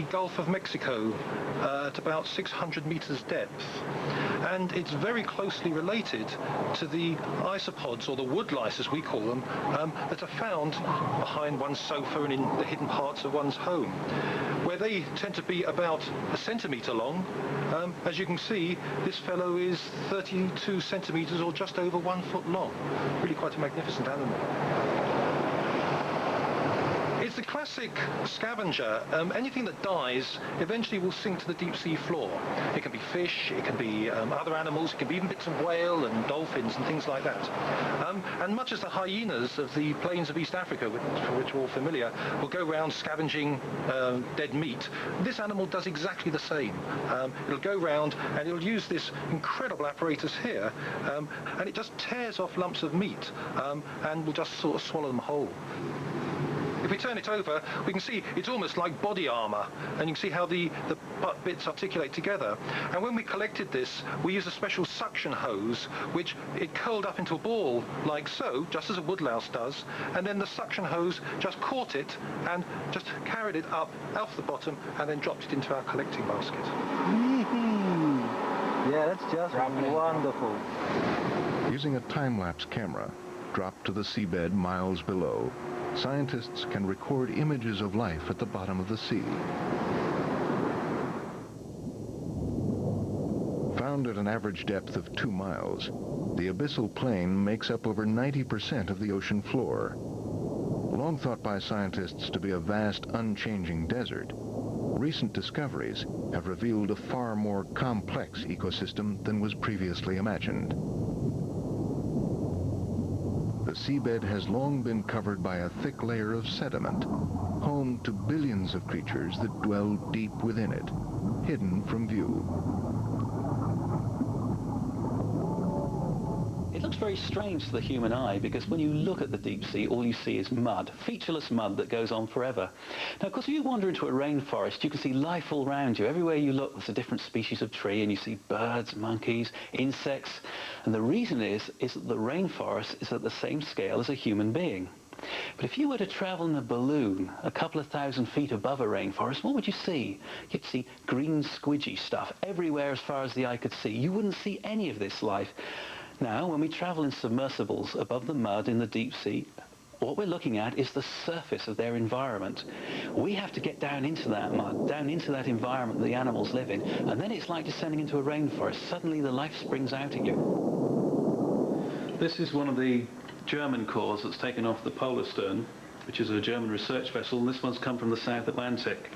Gulf of Mexico at about 600 meters depth. And it's very closely related to the isopods, or the wood lice as we call them, that are found behind one's sofa and in the hidden parts of one's home, where they tend to be about a centimetre long. As you can see, this fellow is 32 centimetres, or just over 1 foot long. Really quite a magnificent animal. It's the classic scavenger. Anything that dies eventually will sink to the deep sea floor. It can be fish, it can be other animals, it can be even bits of whale and dolphins and things like that. And much as the hyenas of the plains of East Africa, for which we're all familiar, will go around scavenging dead meat, this animal does exactly the same. It'll go round and it'll use this incredible apparatus here, and it just tears off lumps of meat and will just sort of swallow them whole. If we turn it over, we can see it's almost like body armour, and you can see how the butt bits articulate together. And when we collected this, we used a special suction hose, which it curled up into a ball like so, just as a woodlouse does, and then the suction hose just caught it and just carried it up off the bottom and then dropped it into our collecting basket. Yeah, that's just wonderful. Using a time-lapse camera dropped to the seabed miles below, scientists can record images of life at the bottom of the sea. Found at an average depth of 2 miles, the abyssal plain makes up over 90% of the ocean floor. Long thought by scientists to be a vast, unchanging desert, recent discoveries have revealed a far more complex ecosystem than was previously imagined. The seabed has long been covered by a thick layer of sediment, home to billions of creatures that dwell deep within it, hidden from view. It looks very strange to the human eye because when you look at the deep sea, all you see is mud, featureless mud that goes on forever. Now, of course, if you wander into a rainforest, you can see life all around you. Everywhere you look, there's a different species of tree, and you see birds, monkeys, insects. And the reason is that the rainforest is at the same scale as a human being. But if you were to travel in a balloon a couple of thousand feet above a rainforest, what would you see? You'd see green squidgy stuff everywhere as far as the eye could see. You wouldn't see any of this life. Now, when we travel in submersibles above the mud in the deep sea, what we're looking at is the surface of their environment. We have to get down into that mud, down into that environment the animals live in, and then it's like descending into a rainforest. Suddenly the life springs out at you. This is one of the German cores that's taken off the Polarstern, which is a German research vessel, and this one's come from the South Atlantic.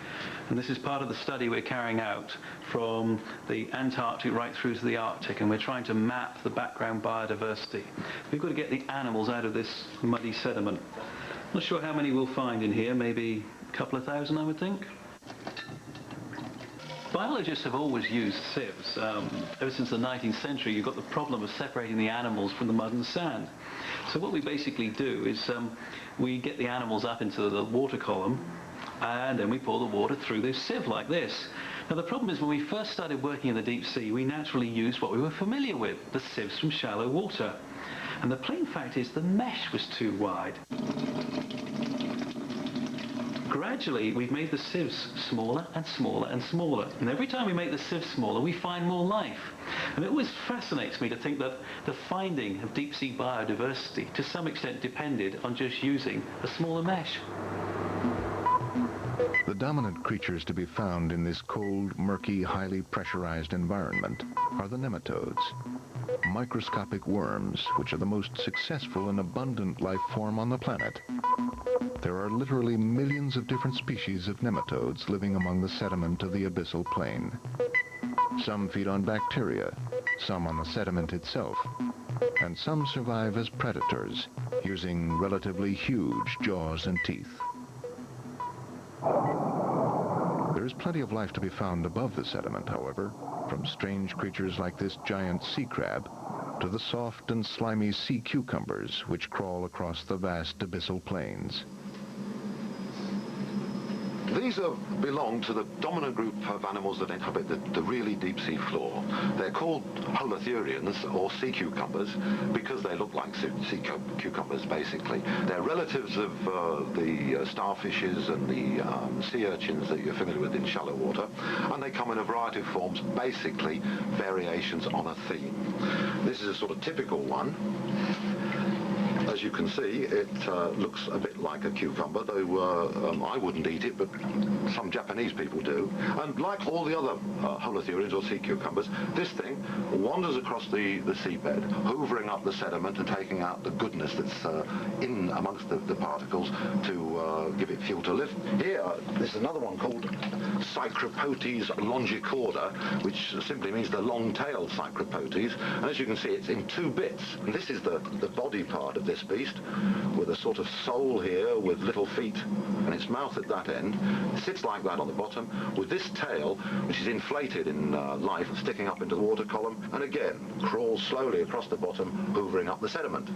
And this is part of the study we're carrying out from the Antarctic right through to the Arctic, and we're trying to map the background biodiversity. We've got to get the animals out of this muddy sediment. Not sure how many we'll find in here, maybe a couple of thousand, I would think. Biologists have always used sieves. Ever since the 19th century, you've got the problem of separating the animals from the mud and sand. So what we basically do is we get the animals up into the water column, and then we pour the water through this sieve like this. Now the problem is when we first started working in the deep sea, we naturally used what we were familiar with, the sieves from shallow water. And the plain fact is the mesh was too wide. Gradually, we've made the sieves smaller and smaller and smaller. And every time we make the sieve smaller, we find more life. And it always fascinates me to think that the finding of deep sea biodiversity to some extent depended on just using a smaller mesh. The dominant creatures to be found in this cold, murky, highly pressurized environment are the nematodes, microscopic worms, which are the most successful and abundant life form on the planet. There are literally millions of different species of nematodes living among the sediment of the abyssal plain. Some feed on bacteria, some on the sediment itself, and some survive as predators, using relatively huge jaws and teeth. There is plenty of life to be found above the sediment, however, from strange creatures like this giant sea crab to the soft and slimy sea cucumbers which crawl across the vast abyssal plains. These belong to the dominant group of animals that inhabit the really deep sea floor. They're called holothurians, or sea cucumbers, because they look like sea cucumbers, basically. They're relatives of the starfishes and the sea urchins that you're familiar with in shallow water, and they come in a variety of forms, basically variations on a theme. This is a sort of typical one. As you can see, it looks a bit like a cucumber, though I wouldn't eat it, but some Japanese people do. And like all the other holothurians or sea cucumbers, this thing wanders across the seabed, hoovering up the sediment and taking out the goodness that's in amongst the particles to give it fuel to live. Here, this is another one called Cycropotes longicorda, which simply means the long-tailed Cycropotes. And as you can see, it's in two bits. And this is the body part of this beast, with a sort of sole here with little feet and its mouth at that end. It sits like that on the bottom with this tail, which is inflated in life and sticking up into the water column, and again crawls slowly across the bottom, hoovering up the sediment.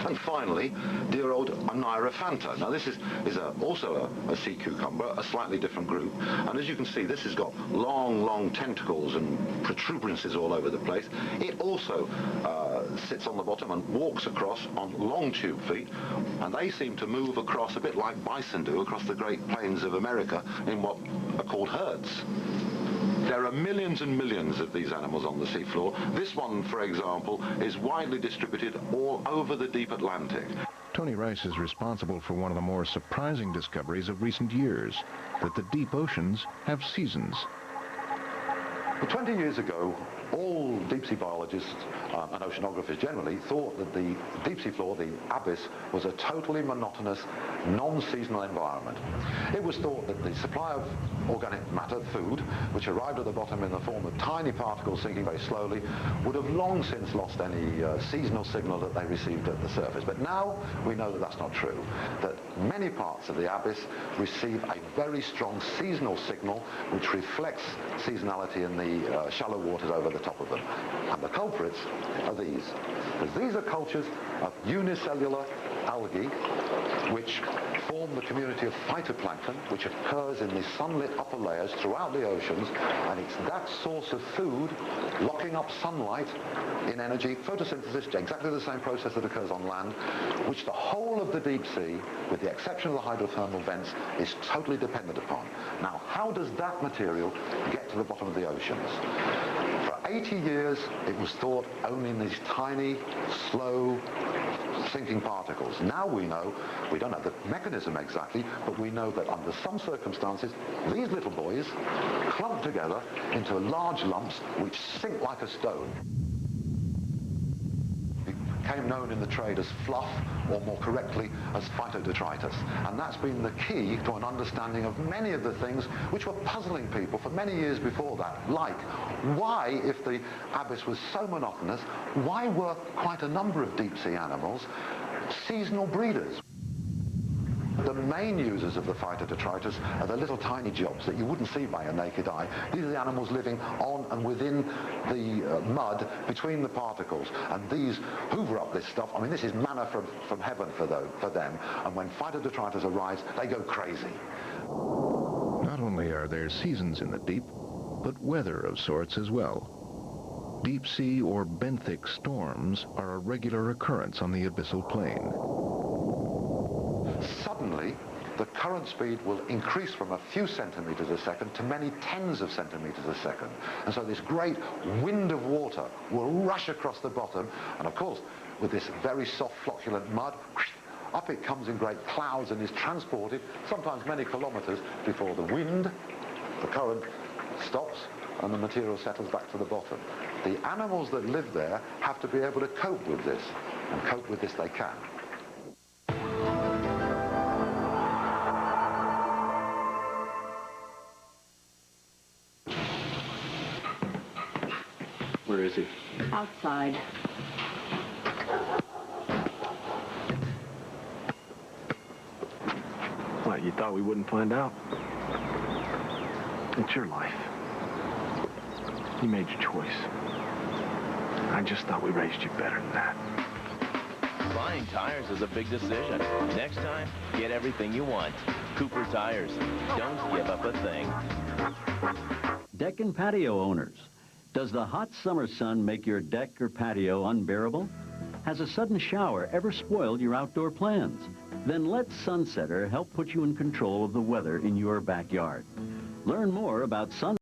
And finally, dear old Oneirophanta. Now this is also a sea cucumber, a slightly different group, and as you can see, this has got long tentacles and protuberances all over the place. It also sits on the bottom and walks across on long tube feet, and they seem to move across a bit like bison do across the Great Plains of America in what are called herds. There are millions and millions of these animals on the seafloor. This one, for example, is widely distributed all over the deep Atlantic. Tony Rice is responsible for one of the more surprising discoveries of recent years, that the deep oceans have seasons. Well, 20 years ago, all deep-sea biologists and oceanographers generally thought that the deep-sea floor, the abyss, was a totally monotonous, non-seasonal environment. It was thought that the supply of organic matter, food, which arrived at the bottom in the form of tiny particles sinking very slowly, would have long since lost any seasonal signal that they received at the surface. But now we know that that's not true, that many parts of the abyss receive a very strong seasonal signal which reflects seasonality in the shallow waters over the top of them. And the culprits are these, because these are cultures of unicellular algae which form the community of phytoplankton, which occurs in the sunlit upper layers throughout the oceans, and it's that source of food locking up sunlight in energy, photosynthesis, exactly the same process that occurs on land, which the whole of the deep sea, with the exception of the hydrothermal vents, is totally dependent upon. Now, how does that material get to the bottom of the oceans? For 80 years, it was thought only in these tiny, slow, sinking particles. Now we know, we don't know the mechanism exactly, but we know that under some circumstances, these little boys clump together into large lumps which sink like a stone. Became known in the trade as fluff, or more correctly, as phytodetritus. And that's been the key to an understanding of many of the things which were puzzling people for many years before that, like why, if the abyss was so monotonous, why were quite a number of deep-sea animals seasonal breeders? The main users of the phytodetritus are the little tiny jobs that you wouldn't see by a naked eye. These are the animals living on and within the mud between the particles, and these hoover up this stuff. I mean, this is manna from heaven for them, and when phytodetritus arrives, they go crazy. Not only are there seasons in the deep, but weather of sorts as well. Deep sea or benthic storms are a regular occurrence on the abyssal plain. Suddenly, the current speed will increase from a few centimeters a second to many tens of centimeters a second. And so this great wind of water will rush across the bottom, and of course, with this very soft flocculent mud, up it comes in great clouds and is transported, sometimes many kilometers, before the wind, the current, stops and the material settles back to the bottom. The animals that live there have to be able to cope with this, and cope with this they can. Where is he? Outside. What, you thought we wouldn't find out? It's your life. You made your choice. I just thought we raised you better than that. Buying tires is a big decision. Next time, get everything you want. Cooper Tires. Don't give up a thing. Deck and patio owners. Does the hot summer sun make your deck or patio unbearable? Has a sudden shower ever spoiled your outdoor plans? Then let Sunsetter help put you in control of the weather in your backyard. Learn more about Sun